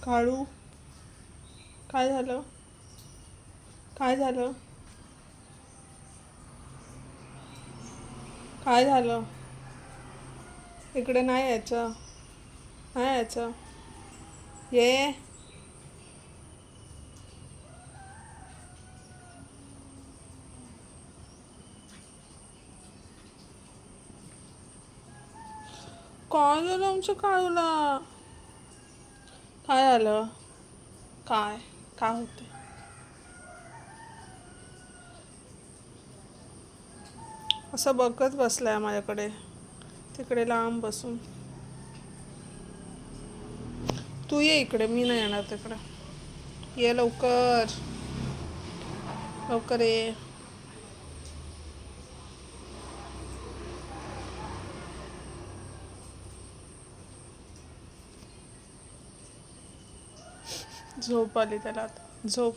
काळू, काय झालं? काय झालं? काय झालं? इकडे नाही यायचं. नाही यायचं. ये. काय झालं आमच्या काळूला? काय झालं? काय? काय होते? असं बघत बसलाय माझ्याकडे, तिकडे लांब बसून. तू ये इकडे, मी नाही येणार तिकडे. ये लवकर. लवकर ये. झोप आली त्याला आता. झोप.